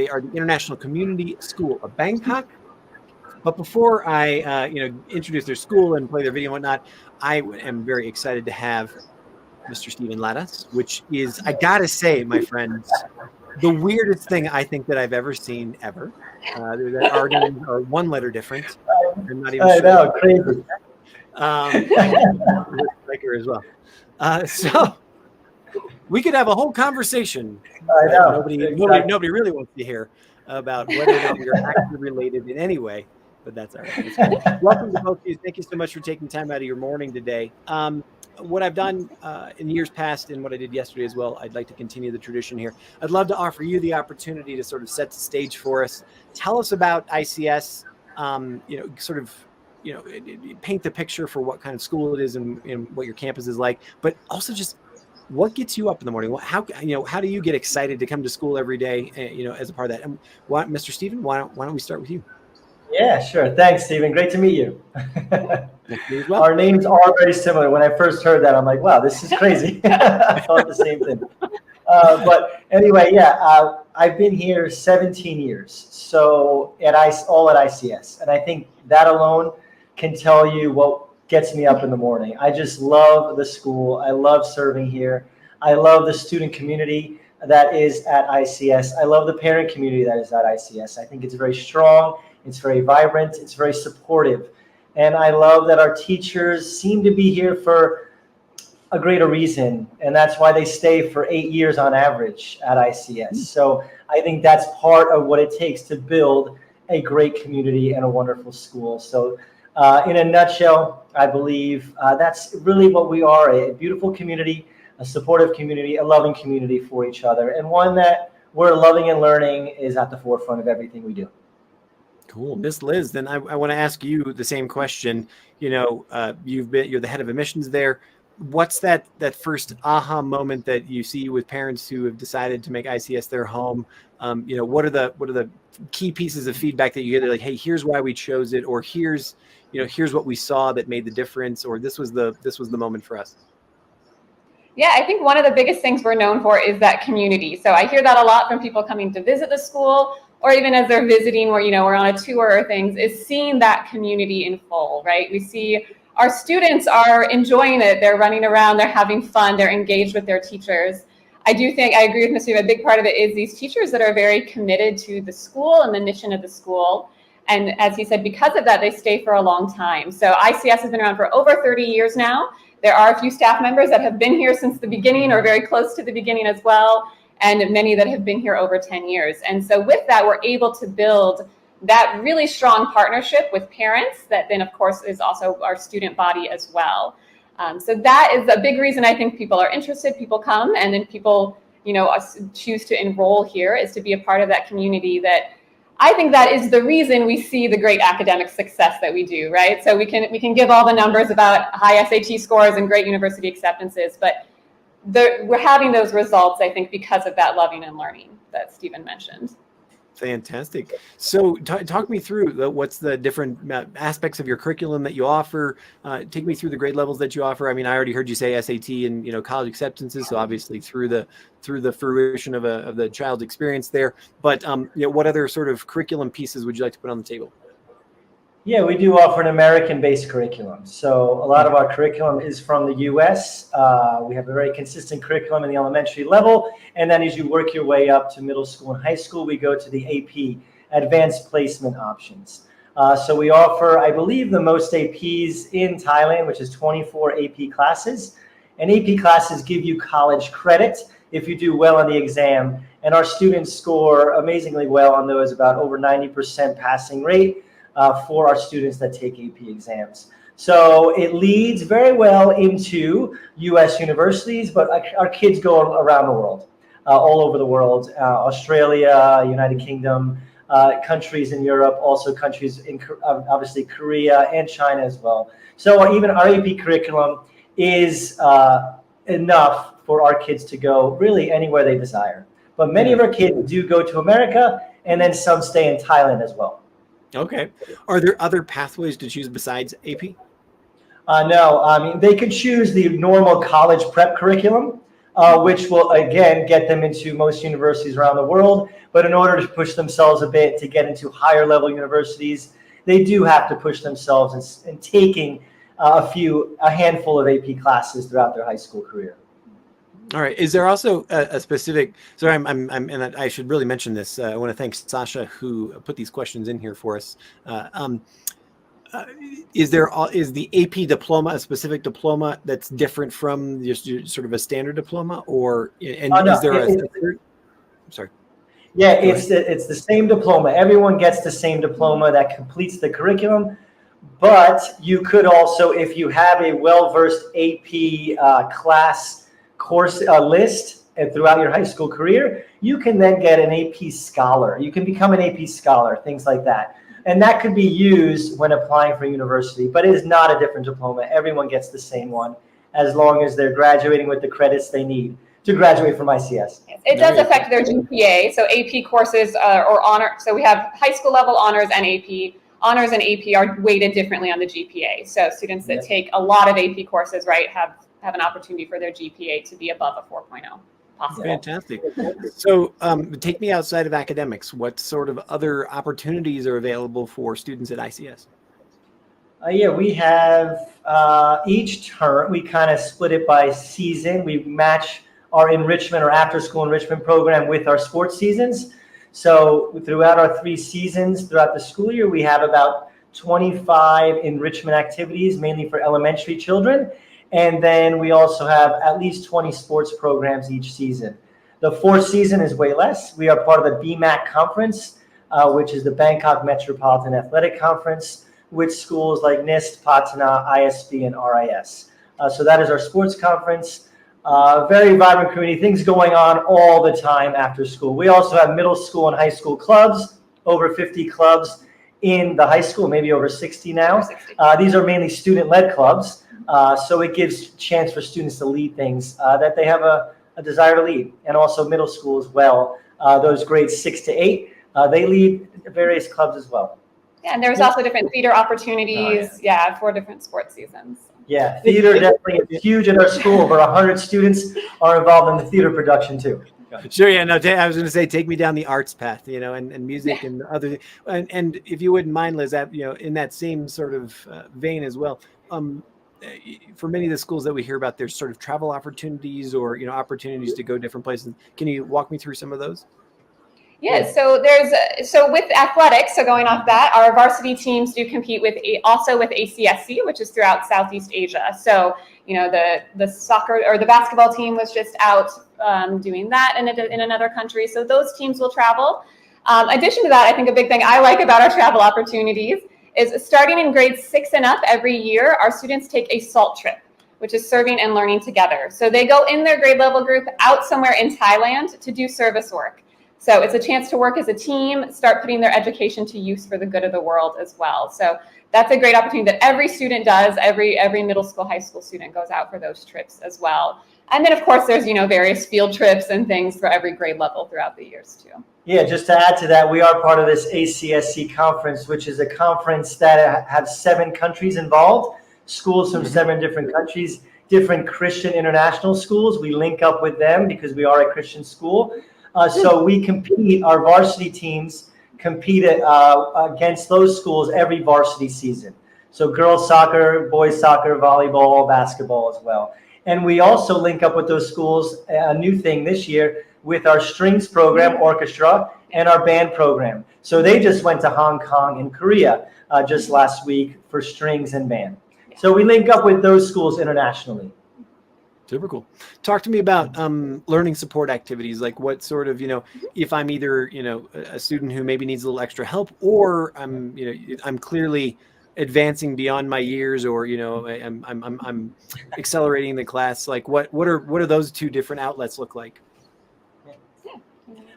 They are the International Community School of Bangkok. But before I, introduce their school and play their video and whatnot, I am very excited to have Mr. Stephen Lattis, which is, I gotta say, my friends, the weirdest thing I think that I've ever seen ever. Our names are one letter different. I'm not even sure. I know, crazy. As well. So we could have a whole conversation. I know. Nobody really wants to hear about whether or not we are actually related in any way. But that's all right. Welcome to both of you. Thank you so much for taking time out of your morning today. What I've done in years past and what I did yesterday as well, I'd like to continue the tradition here. I'd love to offer you the opportunity to sort of set the stage for us. Tell us about ICS, paint the picture for what kind of school it is and what your campus is like, but also just what gets you up in the morning? How do you get excited to come to school every day, as a part of that? And Mr. Stephen, why don't we start with you? Yeah, sure. Thanks, Stephen. Great to meet you. Well. Our names are very similar. When I first heard that, I'm like, wow, this is crazy. I thought the same thing. But anyway, yeah, I've been here 17 years, so all at ICS. And I think that alone can tell you what gets me up in the morning. I just love the school. I love serving here. I love the student community that is at ICS. I love the parent community that is at ICS. I think it's very strong. It's very vibrant. It's very supportive. And I love that our teachers seem to be here for a greater reason. And that's why they stay for 8 years on average at ICS. So I think that's part of what it takes to build a great community and a wonderful school. So in a nutshell, I believe that's really what we are, a beautiful community, a supportive community, a loving community for each other, and one that where loving and learning is at the forefront of everything we do. Cool. Miss Liz, then I want to ask you the same question. You're the head of admissions there. What's that first aha moment that you see with parents who have decided to make ICS their home? What are the key pieces of feedback that you get? Like, hey, here's why we chose it, or here's what we saw that made the difference, or this was the moment for us. Yeah, I think one of the biggest things we're known for is that community. So I hear that a lot from people coming to visit the school, or even as they're visiting, where we're on a tour or things, is seeing that community in full, right? We see our students are enjoying it. They're running around, they're having fun, they're engaged with their teachers. I agree with Mr. A big part of it is these teachers that are very committed to the school and the mission of the school. And as he said, because of that, they stay for a long time. So ICS has been around for over 30 years now. There are a few staff members that have been here since the beginning or very close to the beginning as well, and many that have been here over 10 years. And so with that, we're able to build that really strong partnership with parents that then, of course, is also our student body as well. So that is a big reason I think people are interested, people come, and then people, choose to enroll here, is to be a part of that community. That I think that is the reason we see the great academic success that we do, right? So we can give all the numbers about high SAT scores and great university acceptances, but we're having those results, I think, because of that loving and learning that Stephen mentioned. Fantastic. So talk me through what's the different aspects of your curriculum that you offer. Take me through the grade levels that you offer. I mean, I already heard you say SAT and college acceptances, so obviously through the fruition of the child's experience there. But what other sort of curriculum pieces would you like to put on the table? Yeah, we do offer an American-based curriculum. So a lot of our curriculum is from the U.S. We have a very consistent curriculum in the elementary level. And then as you work your way up to middle school and high school, we go to the AP, Advanced Placement Options. So we offer, I believe, the most APs in Thailand, which is 24 AP classes. And AP classes give you college credit if you do well on the exam. And our students score amazingly well on those, about over 90% passing rate. For our students that take AP exams. So it leads very well into U.S. universities, but our kids go around the world, all over the world, Australia, United Kingdom, countries in Europe, also countries in obviously Korea and China as well. So even our AP curriculum is enough for our kids to go really anywhere they desire. But many of our kids do go to America, and then some stay in Thailand as well. Okay. Are there other pathways to choose besides AP? No, I mean, they could choose the normal college prep curriculum, which will again get them into most universities around the world. But in order to push themselves a bit to get into higher level universities, they do have to push themselves in taking a handful of AP classes throughout their high school career. All right. Is there also a specific? Sorry, and I should really mention this. I want to thank Sasha who put these questions in here for us. Is the AP diploma a specific diploma that's different from just sort of a standard diploma, or No, is there a third? Sorry. Yeah, it's the same diploma. Everyone gets the same diploma that completes the curriculum. But you could also, if you have a well-versed AP class course list throughout your high school career, you can then get an AP scholar. You can become an AP scholar, things like that. And that could be used when applying for university, but it is not a different diploma. Everyone gets the same one as long as they're graduating with the credits they need to graduate from ICS. It does affect their GPA. So AP courses or honor. So we have high school level honors and AP. Honors and AP are weighted differently on the GPA. So students that take a lot of AP courses, right, have an opportunity for their GPA to be above a 4.0. Possible. Fantastic. So take me outside of academics. What sort of other opportunities are available for students at ICS? Yeah, we have each term, we kind of split it by season. We match our enrichment or after school enrichment program with our sports seasons. So throughout our 3 seasons, throughout the school year, we have about 25 enrichment activities, mainly for elementary children. And then we also have at least 20 sports programs each season. The 4th season is way less. We are part of the BMAC conference, which is the Bangkok Metropolitan Athletic Conference, with schools like NIST, Patna, ISB, and RIS. So that is our sports conference. Very vibrant community, things going on all the time after school. We also have middle school and high school clubs, over 50 clubs in the high school, maybe over 60 now. These are mainly student-led clubs, so it gives chance for students to lead things that they have a desire to lead. And also middle school as well. Those grades 6 to 8, they lead various clubs as well. Yeah, and there's also different theater opportunities, for different sports seasons. Yeah, theater definitely is huge at our school. Over 100 students are involved in the theater production too. Sure, yeah. No, I was going to say, take me down the arts path, and music and other. And if you wouldn't mind, Liz, in that same sort of vein as well. For many of the schools that we hear about, there's sort of travel opportunities or opportunities to go different places. Can you walk me through some of those? Yeah, so with athletics, so going off that, our varsity teams do compete also with ACSC, which is throughout Southeast Asia. So, the soccer or the basketball team was just out doing that in another country. So those teams will travel. Addition to that, I think a big thing I like about our travel opportunities is starting in grades 6 and up every year, our students take a SALT trip, which is serving and learning together. So they go in their grade level group out somewhere in Thailand to do service work. So it's a chance to work as a team, start putting their education to use for the good of the world as well. So that's a great opportunity that every student does. Every middle school, high school student goes out for those trips as well. And then, of course, there's, various field trips and things for every grade level throughout the years, too. Yeah, just to add to that, we are part of this ACSC conference, which is a conference that has 7 countries involved, schools from 7 different countries, different Christian international schools. We link up with them because we are a Christian school. So we compete, our varsity teams compete against those schools every varsity season. So girls soccer, boys soccer, volleyball, basketball as well. And we also link up with those schools, a new thing this year, with our strings program, orchestra, and our band program. So they just went to Hong Kong and Korea just last week for strings and band. So we link up with those schools internationally. Super cool. Talk to me about learning support activities, like what sort of, if I'm either, a student who maybe needs a little extra help, or I'm clearly advancing beyond my years, or, I'm accelerating the class. Like what are those 2 different outlets look like?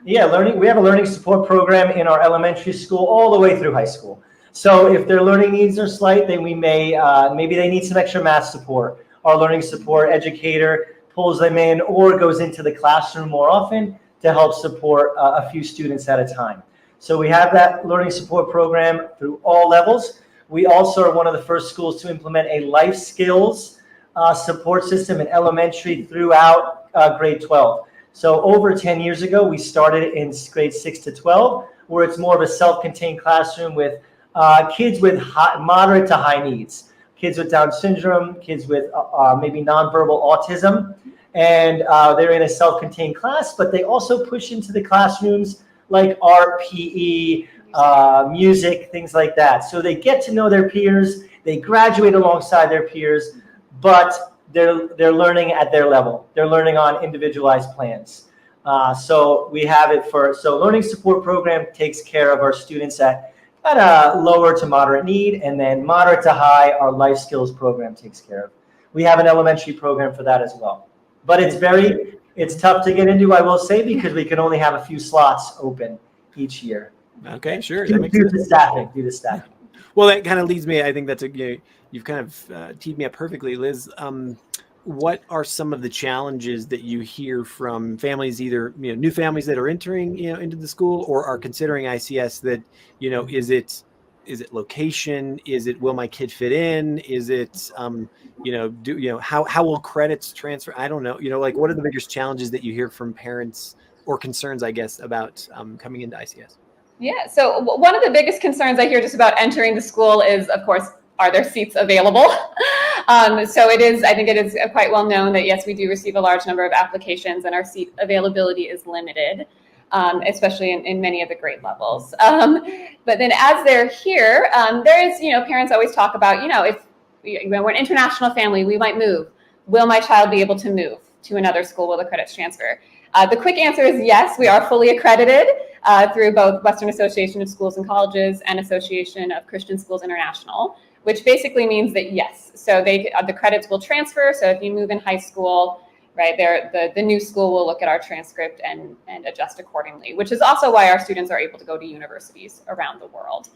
Yeah, we have a learning support program in our elementary school all the way through high school. So if their learning needs are slight, then we may, maybe they need some extra math support. Our learning support educator pulls them in or goes into the classroom more often to help support a few students at a time. So we have that learning support program through all levels. We also are one of the first schools to implement a life skills support system in elementary throughout grade 12. So over 10 years ago, we started in grade 6 to 12, where it's more of a self-contained classroom with kids with moderate to high needs, kids with Down syndrome, kids with maybe nonverbal autism, and they're in a self-contained class, but they also push into the classrooms like art, PE, music, things like that. So they get to know their peers, they graduate alongside their peers, but they're learning at their level. They're learning on individualized plans. So we have it so learning support program takes care of our students at a lower to moderate need, and then moderate to high, our life skills program takes care of. We have an elementary program for that as well. But it's tough to get into, I will say, because we can only have a few slots open each year. Okay, sure. Due to staffing. Well, that kind of leads me, I think that's you've kind of teed me up perfectly, Liz. What are some of the challenges that you hear from families, either new families that are entering into the school or are considering ICS? That is it location? Is it will my kid fit in? Is it how will credits transfer? I don't know. Like, what are the biggest challenges that you hear from parents or concerns, I guess, about coming into ICS? Yeah, so one of the biggest concerns I hear just about entering the school is, of course, are there seats available? So I think it is quite well known that, yes, we do receive a large number of applications and our seat availability is limited, especially in many of the grade levels. But then as they're here, there is, parents always talk about, if we're an international family, we might move. Will my child be able to move to another school? Will the credits transfer? The quick answer is yes, we are fully accredited through both Western Association of Schools and Colleges and Association of Christian Schools International, which basically means that yes, so the credits will transfer. So if you move in high school, right, the new school will look at our transcript and adjust accordingly, which is also why our students are able to go to universities around the world.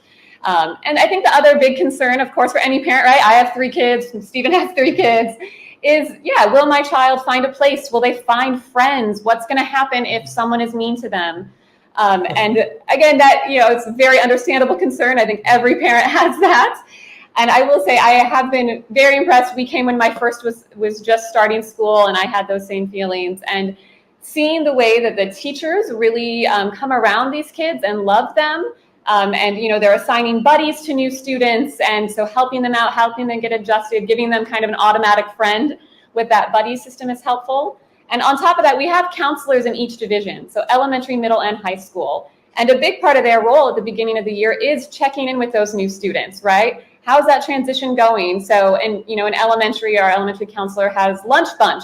And I think the other big concern, of course, for any parent, right, I have 3 kids, Stephen has 3 kids, is, will my child find a place? Will they find friends? What's going to happen if someone is mean to them? And again, that, it's a very understandable concern. I think every parent has that. And I will say, I have been very impressed. We came when my first was just starting school, and I had those same feelings. And seeing the way that the teachers really come around these kids and love them, and they're assigning buddies to new students, and so helping them out, helping them get adjusted, giving them kind of an automatic friend with that buddy system is helpful. And on top of that, we have counselors in each division, so elementary, middle, and high school. And a big part of their role at the beginning of the year is checking in with those new students, right? How's that transition going? So in elementary, our elementary counselor has lunch bunch,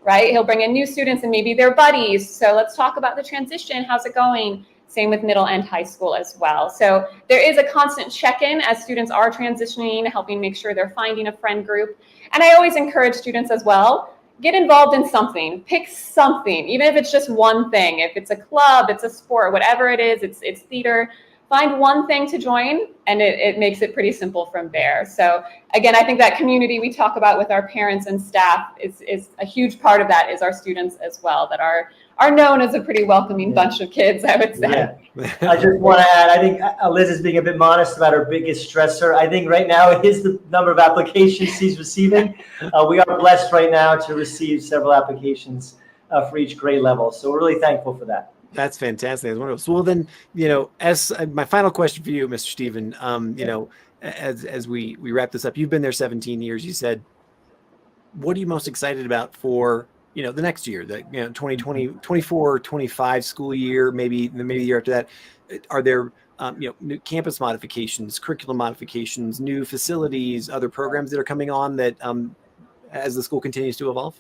right? He'll bring in new students and maybe their buddies. So let's talk about the transition. How's it going? Same with middle and high school as well. So there is a constant check-in as students are transitioning, helping make sure they're finding a friend group. And I always encourage students as well, get involved in something, pick something, even if it's just one thing. If it's a club, it's a sport, whatever it is, it's theater, find one thing to join, and it makes it pretty simple from there. So again, I think that community we talk about with our parents and staff is a huge part of that, is our students as well, that are known as a pretty welcoming bunch of kids, I would say. Yeah. I just want to add, I think Liz is being a bit modest about her biggest stressor. I think right now it is the number of applications she's receiving. We are blessed right now to receive several applications for each grade level. So we're really thankful for that. That's fantastic. That's wonderful. So, well, then, as my final question for you, Mr. Stephen, as we wrap this up, you've been there 17 years. You said, what are you most excited about for, the next year, the 2020, 24, 25 school year, maybe the year after that? Are there, new campus modifications, curriculum modifications, new facilities, other programs that are coming on that as the school continues to evolve?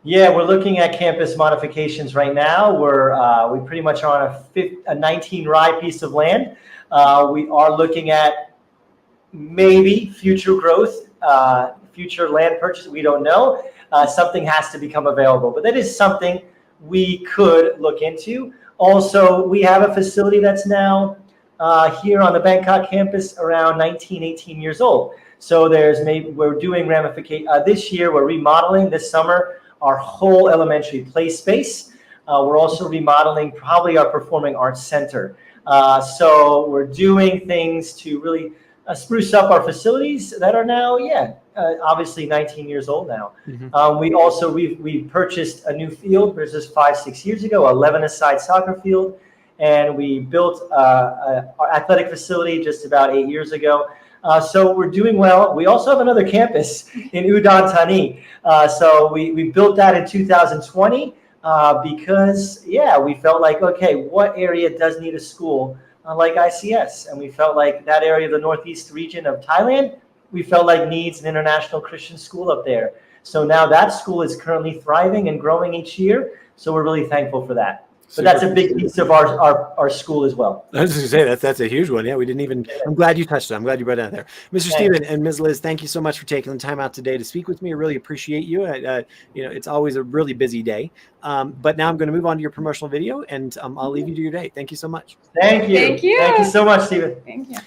Yeah, we're looking at campus modifications right now. We pretty much are on a 19-rai piece of land. We are looking at maybe future growth, future land purchase. We don't know. Something has to become available, but that is something we could look into. Also, we have a facility that's now here on the Bangkok campus around 19, 18 years old. So we're doing ramification. This year, we're remodeling this summer our whole elementary play space. We're also remodeling probably our performing arts center. So we're doing things to really spruce up our facilities that are now, obviously 19 years old now. Mm-hmm. We purchased a new field versus 5-6 years ago, 11-a-side soccer field, and we built our athletic facility just about 8 years ago. So we're doing well. We also have another campus in Udon Thani. So we built that in 2020 because, we felt like, okay, what area does need a school like ICS? And we felt like that area of the Northeast region of Thailand, we felt like needs an international Christian school up there. So now that school is currently thriving and growing each year. So we're really thankful for that. But that's a big piece of our school as well. I was just going to say that's a huge one. Yeah, we didn't even. I'm glad you touched it. I'm glad you brought it out there, Mr. Stephen and Ms. Liz. Thank you so much for taking the time out today to speak with me. I really appreciate you. It's always a really busy day. But now I'm going to move on to your promotional video, and I'll leave you to your day. Thank you so much. Thank you. Thank you. Thank you so much, Stephen. Thank you.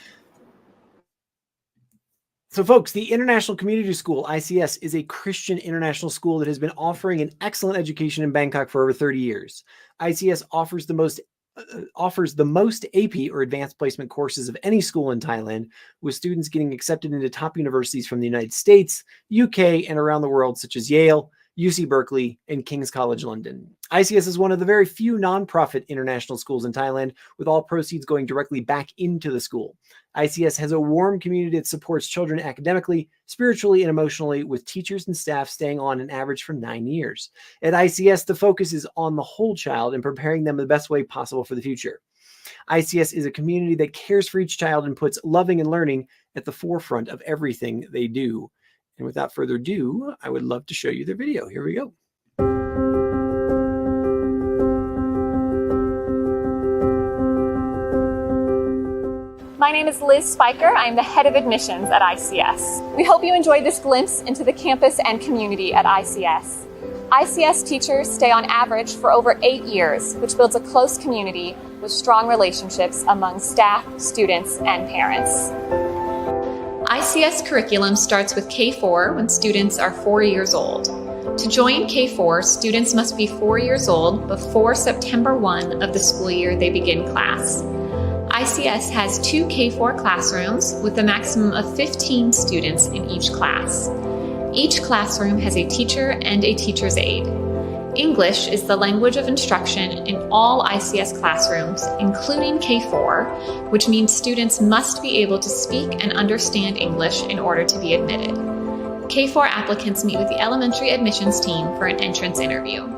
So folks, the International Community School, ICS, is a Christian international school that has been offering an excellent education in Bangkok for over 30 years. ICS offers the most AP or advanced placement courses of any school in Thailand, with students getting accepted into top universities from the United States, UK, and around the world, such as Yale, UC Berkeley, and King's College London. ICS is one of the very few nonprofit international schools in Thailand, with all proceeds going directly back into the school. ICS has a warm community that supports children academically, spiritually, and emotionally, with teachers and staff staying on an average for 9 years. At ICS, the focus is on the whole child and preparing them the best way possible for the future. ICS is a community that cares for each child and puts loving and learning at the forefront of everything they do. And without further ado, I would love to show you their video. Here we go. My name is Liz Spiker. I am the head of admissions at ICS. We hope you enjoyed this glimpse into the campus and community at ICS. ICS teachers stay on average for over 8 years, which builds a close community with strong relationships among staff, students, and parents. ICS curriculum starts with K4 when students are 4 years old. To join K4, students must be 4 years old before September 1 of the school year they begin class. ICS has 2 K4 classrooms with a maximum of 15 students in each class. Each classroom has a teacher and a teacher's aide. English is the language of instruction in all ICS classrooms, including K4, which means students must be able to speak and understand English in order to be admitted. K4 applicants meet with the elementary admissions team for an entrance interview.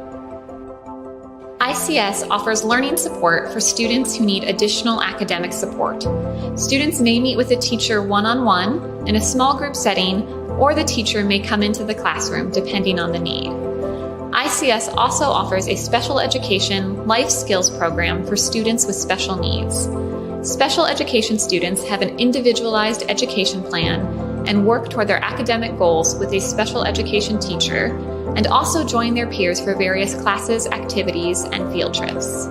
ICS offers learning support for students who need additional academic support. Students may meet with a teacher one-on-one in a small group setting, or the teacher may come into the classroom depending on the need. ICS also offers a special education life skills program for students with special needs. Special education students have an individualized education plan and work toward their academic goals with a special education teacher, and also join their peers for various classes, activities, and field trips.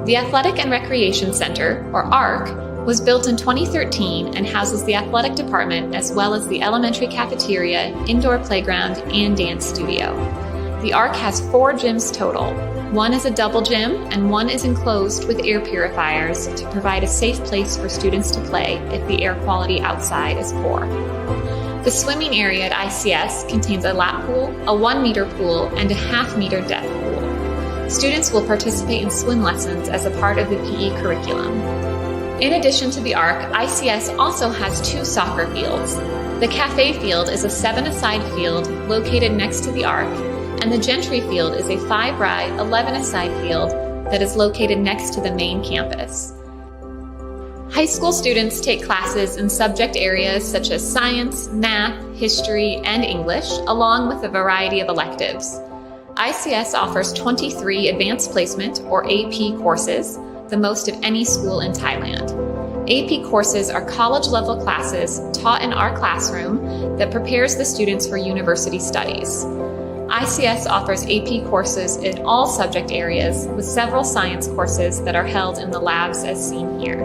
The Athletic and Recreation Center, or ARC, was built in 2013 and houses the athletic department as well as the elementary cafeteria, indoor playground, and dance studio. The ARC has 4 gyms total. 1 is a double gym and 1 is enclosed with air purifiers to provide a safe place for students to play if the air quality outside is poor. The swimming area at ICS contains a lap pool, a 1-meter pool, and a half-meter depth pool. Students will participate in swim lessons as a part of the PE curriculum. In addition to the ARC, ICS also has 2 soccer fields. The Cafe Field is a 7-a-side field located next to the ARC, and the Gentry Field is a 5-ride, 11-a-side field that is located next to the main campus. High school students take classes in subject areas such as science, math, history, and English, along with a variety of electives. ICS offers 23 advanced placement, or AP, courses, the most of any school in Thailand. AP courses are college-level classes taught in our classroom that prepares the students for university studies. ICS offers AP courses in all subject areas, with several science courses that are held in the labs as seen here.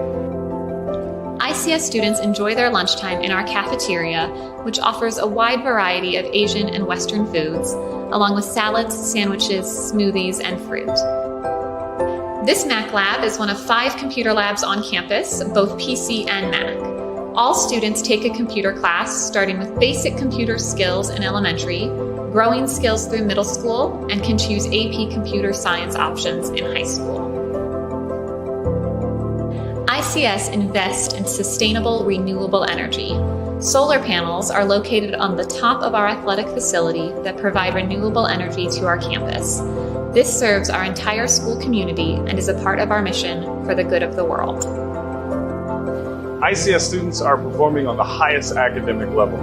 ICS students enjoy their lunchtime in our cafeteria, which offers a wide variety of Asian and Western foods, along with salads, sandwiches, smoothies, and fruit. This Mac lab is one of 5 computer labs on campus, both PC and Mac. All students take a computer class, starting with basic computer skills in elementary, growing skills through middle school, and can choose AP Computer Science options in high school. ICS invests in sustainable, renewable energy. Solar panels are located on the top of our athletic facility that provide renewable energy to our campus. This serves our entire school community and is a part of our mission for the good of the world. ICS students are performing on the highest academic level.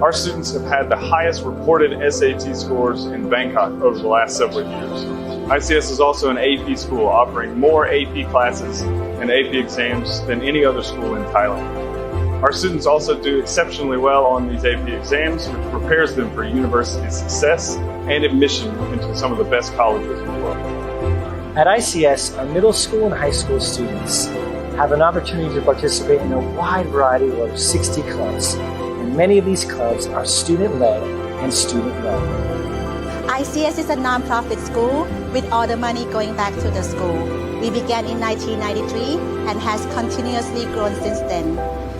Our students have had the highest reported SAT scores in Bangkok over the last several years. ICS is also an AP school, offering more AP classes and AP exams than any other school in Thailand. Our students also do exceptionally well on these AP exams, which prepares them for university success and admission into some of the best colleges in the world. At ICS, our middle school and high school students have an opportunity to participate in a wide variety of over 60 clubs, and many of these clubs are student-led and student-run. ICS is a non-profit school with all the money going back to the school. We began in 1993 and has continuously grown since then.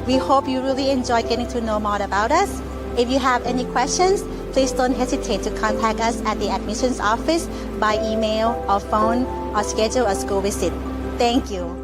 We hope you really enjoy getting to know more about us. If you have any questions, please don't hesitate to contact us at the admissions office by email or phone or schedule a school visit. Thank you.